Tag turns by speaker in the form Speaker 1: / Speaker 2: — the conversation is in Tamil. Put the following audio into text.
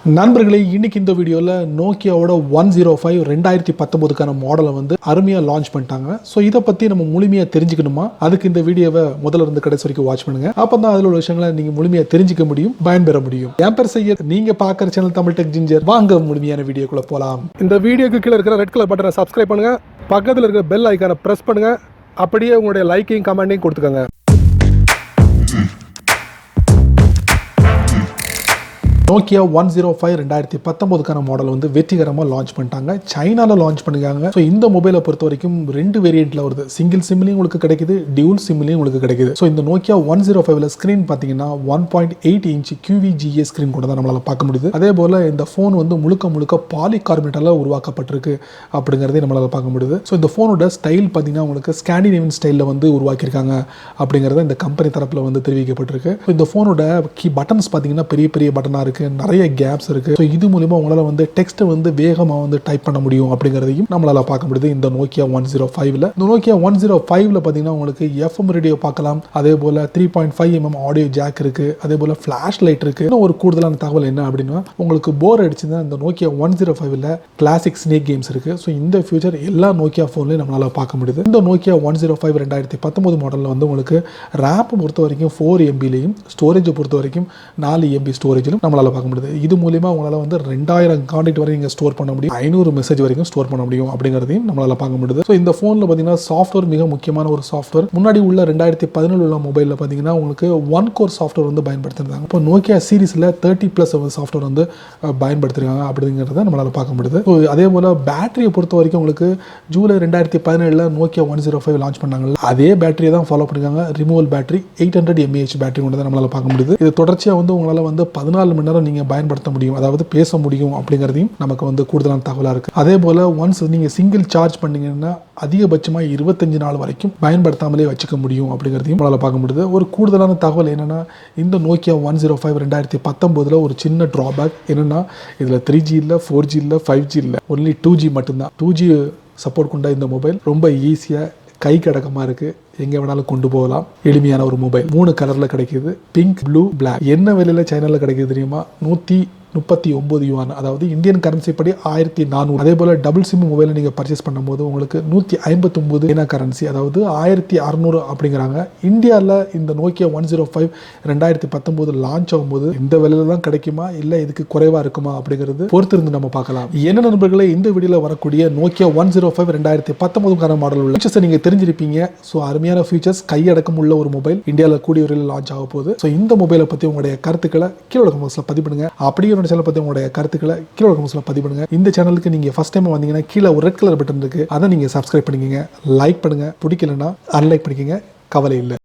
Speaker 1: நண்பர்களே, இன்னைக்கு இந்த வீடியோவில் நோக்கியாவோட 105 2019க்கான மாடலை வந்து அருமையாக லான்ச் பண்ணிட்டாங்க. ஸோ இதை பற்றி நம்ம முழுமையாக தெரிஞ்சுக்கணுமா? அதுக்கு இந்த வீடியோவை முதல்ல இருந்து கடைசி வரைக்கும் வாட்ச் பண்ணுங்க. அப்போ தான் அதில் உள்ள விஷயங்களை நீங்கள் முழுமையாக தெரிஞ்சுக்க முடியும், பயன்பெற முடியும். என் பேர் SYED, நீங்கள் பார்க்குற சேனல் தமிழ் டெக் ஜிஞ்சர். வாங்க முழுமையான வீடியோக்குள்ளே போகலாம். இந்த வீடியோக்கு கீழே இருக்கிற ரெட் கலர் பட்டனை சப்ஸ்கிரைப் பண்ணுங்கள், பக்கத்தில் இருக்கிற பெல் ஐக்கானை ப்ரெஸ் பண்ணுங்கள், அப்படியே உங்களுடைய லைக்கையும் கமெண்ட்டையும் கொடுத்துக்கோங்க. நோக்கியா 105 2019க்கான மாடல் வந்து வெற்றிகரமாக லான்ச் பண்ணிட்டாங்க. சைனாவில் லான்ச் பண்ணிருக்காங்க. ஸோ இந்த மொபைலை பொறுத்த வரைக்கும் 2 வேரியண்ட்டில் வருது. சிங்கிள் சிம்லையும் உங்களுக்கு கிடைக்குது, டியூல் சிம்லையும் உங்களுக்கு கிடைக்குது. ஸோ இந்த நோக்கியா 105ல ஸ்க்ரீன் பார்த்தீங்கன்னா 1.8 இன்ச் QVGA ஸ்க்ரீன் கூட தான் நம்மளால் பார்க்க முடியுது. அதே போல் இந்த ஃபோன் வந்து முழுக்க பாலிகார்பனேட்டால் உருவாக்கப்பட்டிருக்கு அப்படிங்கிறதே நம்மளால் பார்க்க முடியுது. ஸோ இந்த ஃபோனோட ஸ்டைல் பார்த்தீங்கன்னா உங்களுக்கு ஸ்காண்டினேவியன் ஸ்டைலில் வந்து உருவாக்கியிருக்காங்க அப்படிங்கிறத இந்த கம்பெனி தரப்பில் வந்து தெரிவிக்கப்பட்டிருக்கு. இந்த ஃபோனோட பட்டன்ஸ் பார்த்தீங்கன்னா பெரிய பட்டனாக இருக்குது, நிறைய கேப்ஸ் இருக்கு. ஸோ இது மூலமா உங்களால் வந்து டெக்ஸ்ட்டை வந்து வேகமாக வந்து டைப் பண்ண முடியும் அப்படிங்கிறதையும் நம்மளால பார்க்க முடியுது இந்த நோக்கியா 105ல. இந்த நோக்கியா 105ல பார்த்தீங்கன்னா உங்களுக்கு FM ரேடியோ பார்க்கலாம். அதே போல 3.5 mm ஆடியோ ஜாக் இருக்கு. அதே போல ஃபிளாஷ் லைட் இருக்கு. இன்னும் ஒரு கூடுதலான தகவல் என்ன அப்படின்னா, உங்களுக்கு போர் அடிச்சுன்னா இந்த நோக்கியா 105ல கிளாசிக் ஸ்னேக் கேம்ஸ் இருக்கு. ஸோ இந்த ஃபியூச்சர் எல்லா நோக்கியா ஃபோன்லையும் நம்மளால பார்க்க முடியுது. இந்த நோக்கியா 105 2019 மாடலில் வந்து உங்களுக்கு ரேம் பொறுத்த வரைக்கும் 4 MBலையும், ஸ்டோரேஜை பொறுத்த வரைக்கும் 4 MB ஸ்டோரேஜிலும் நம்மளால பார்க்க முடியுது. இது மூலமா உங்களால் வந்து 2000 கான்டாக்ட் வரை நீங்கள் ஸ்டோர் பண்ண முடியும், 500 மெசேஜ் வரைக்கும் ஸ்டோர் பண்ண முடியும் அப்படிங்கிறதையும் நம்மளால பார்க்க முடியுது. ஸோ இந்த ஃபோனில் பார்த்தீங்கன்னா சாஃப்ட்வேர் மிக முக்கியமான ஒரு சாஃப்ட்வேர். முன்னாடி உள்ள 2017 உள்ள மொபைலில் பார்த்தீங்கன்னா உங்களுக்கு 1 கோர் சாஃப்ட்வேர் வந்து பயன்படுத்திருந்தாங்க. இப்போ நோக்கியா சீரிஸில் 30+ சாஃப்ட்வேர் வந்து பயன்படுத்திருக்காங்க அப்படிங்கிறத நம்மளால பார்க்க முடியுது. ஸோ அதே போல் பேட்டரியை பொறுத்த வரைக்கும் உங்களுக்கு ஜூலை 2017 நோக்கியா 105 லான்ச் பண்ணாங்க. அதே பேட்டரியை தான் ஃபாலோ பண்ணிருக்காங்க. ரிமூவல் பேட்டரி 800 mAh பேட்டரி கொண்டு தான் நம்மளால பார்க்க முடியுது. இது தொடர்ச்சியாக வந்து உங்களால் வந்து 14 மணி நேரம் நீங்கள் பயன்படுத்த முடியும், அதாவது பேச முடியும் அப்படிங்கிறதையும் நமக்கு வந்து கூடுதலான தகவலாக இருக்குது. அதே போல் ஒன்ஸ் நீங்கள் சிங்கிள் சார்ஜ் பண்ணீங்கன்னா அதிகபட்சமாக 25 நாள் வரைக்கும் பயன்படுத்தாமலே வச்சுக்க முடியும் அப்படிங்கிறதையும் நம்மளால் பார்க்க முடியுது. ஒரு கூடுதலான தகவல் என்னென்னா, இந்த நோக்கியா 105 2019 ஒரு சின்ன ட்ராபேக் என்னென்னா, இதில் 3G இல்லை, 4G இல்லை, 5G இல்லை, ஒன்லி 2G மட்டும்தான். 2G சப்போர்ட் கொண்ட இந்த மொபைல் ரொம்ப ஈஸியாக கை கடக்கமாக இருக்குது, எங்கே வேணாலும் கொண்டு போகலாம். எளிமையான ஒரு மொபைல். 3 கலரில் கிடைக்கிது, பிங்க், ப்ளூ, பிளாக். என்ன விலையில் சைனாவில் கிடைக்குது தெரியுமா? 139 யுவான், அதாவது இந்தியன் கரன்சி படி 1400. அதே போல் டபுள் சிம் மொபைலை நீங்கள் பர்ச்சேஸ் பண்ணும்போது உங்களுக்கு 159 சைனா கரன்சி, அதாவது 1600 அப்படிங்கிறாங்க. இந்தியாவில் இந்த நோக்கியா 105 2019 லான்ச் ஆகும்போது இந்த விலையில தான் கிடைக்குமா, இல்லை இதுக்கு குறைவாக இருக்குமா அப்படிங்கிறது பொறுத்திருந்து நம்ம பார்க்கலாம். என்ன நண்பர்களே, இந்த வீடியோவில் வரக்கூடிய நோக்கியா 105 2019 மாடல் உள்ள ஃபீச்சர்ஸை நீங்கள் தெரிஞ்சிருப்பீங்க. ஸோ அருமையான ஃபீச்சர்ஸ், கையடக்கம் உள்ள ஒரு மொபைல் இந்தியாவில் கூடிய வரையில் லான்ச் ஆக போகுது. ஸோ இந்த மொபைலை பற்றி உங்களுடைய கருத்துக்களை கீழே கமெண்ட்ஸில் பதிவு பண்ணுங்க. அப்படியே சேனல் பத்தி உங்களுடைய கருத்துக்களை கீழே கமெண்ட்ஸ்ல பதிவு பண்ணுங்க. இந்த சேனலுக்கு நீங்க ஃபர்ஸ்ட் டைம் வந்தீங்கன்னா கீழே ஒரு ரெட் கலர் பட்டன் இருக்கு, அதை நீங்க சப்ஸ்கிரைப் பண்ணிக்கங்க, லைக் பண்ணுங்க, பிடிக்கலன்னா அன்லைக் பண்ணிக்கங்க, கவலை இல்லை.